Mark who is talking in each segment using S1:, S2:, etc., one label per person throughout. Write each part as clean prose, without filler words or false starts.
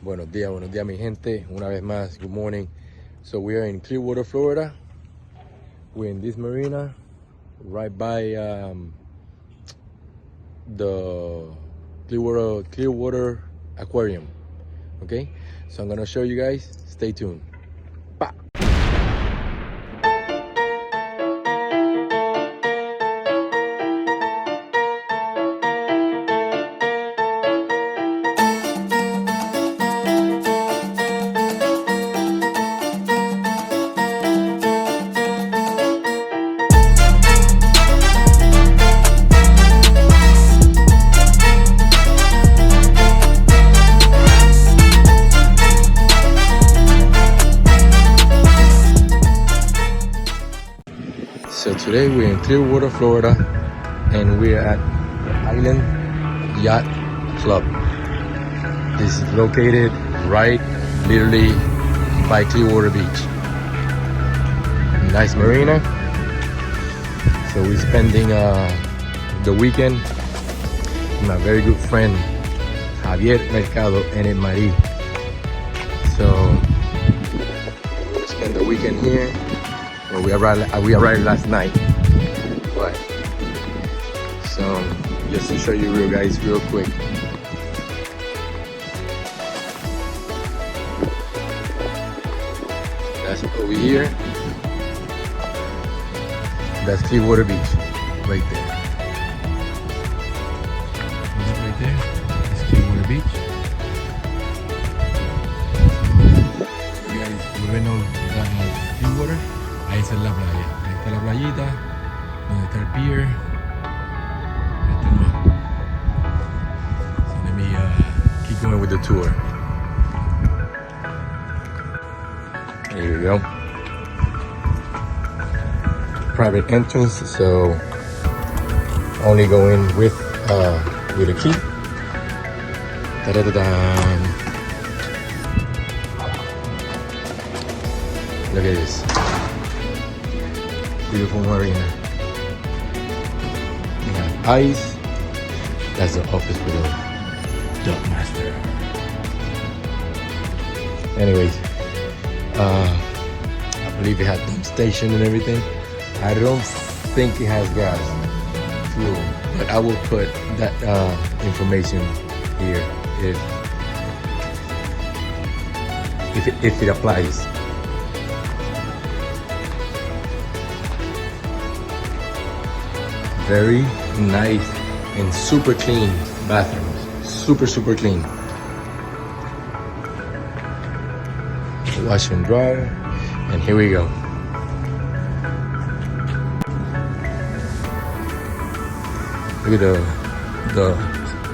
S1: Buenos días mi gente, una vez más, good morning. So we are in Clearwater, Florida. We're in this marina, right by the Clearwater Aquarium, okay? So I'm gonna show you guys, stay tuned. Pa! So today we're in Clearwater, Florida, and we're at Island Yacht Club. This is located right, literally, by Clearwater Beach. Nice marina. So we're spending the weekend with my very good friend Javier Mercado and Ed Marie. So we'll spend the weekend here. Well, we arrived last night, but so just to show you guys real quick. That's over here. That's Clearwater Beach, right there. Right there. That's Clearwater Beach. You guys, we're in Clearwater. Ahí está la playa, ahí está la playita, donde está el pier. Ahí está el mar. So let me keep going with the tour. There you go. Private entrance, so only go in with a key. Da-da-da-da. Look at this. Beautiful marina. We have ice. That's the office for the dock master. Anyways, I believe it has pump station and everything. I don't think it has gas fuel, but I will put that information here if it applies. Very nice and super clean bathrooms. Super clean. Wash and dry. And here we go. Look at the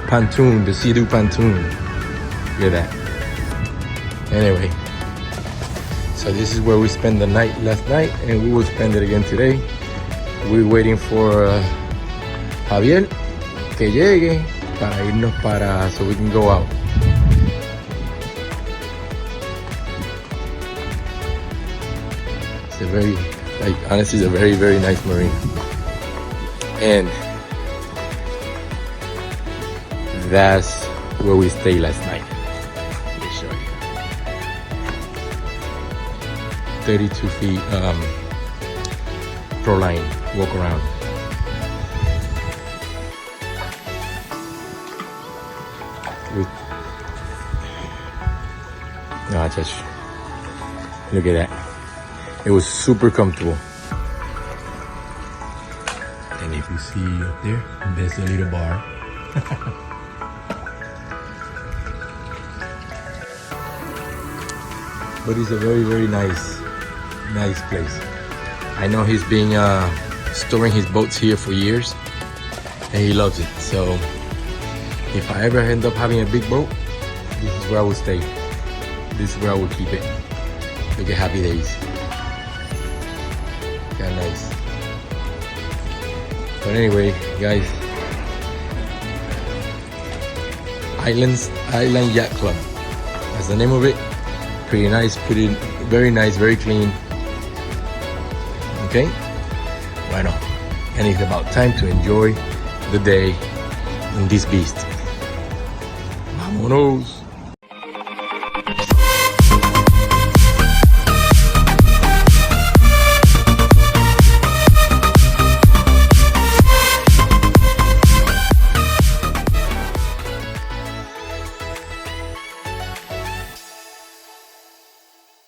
S1: pontoon, the Sea-Doo pontoon. Look at that. Anyway, so this is where we spent the night last night, and we will spend it again today. We're waiting for Javier que llegue para irnos so we can go out. It's a very, honestly, it's a very nice marina. And that's where we stayed last night. Let me show you. 32 feet pro line walk around. No, just look at that. It was super comfortable. And if you see up there, there's a little bar. But it's a very nice place. I know he's been storing his boats here for years, and he loves it. So if I ever end up having a big boat, this is where I will stay. This is where I will keep it. Look at Happy Days. Kinda nice. But anyway, guys, Island Yacht Club. That's the name of it. Pretty nice, very nice, very clean. Okay? Bueno. And it's about time to enjoy the day in this beast. Vámonos.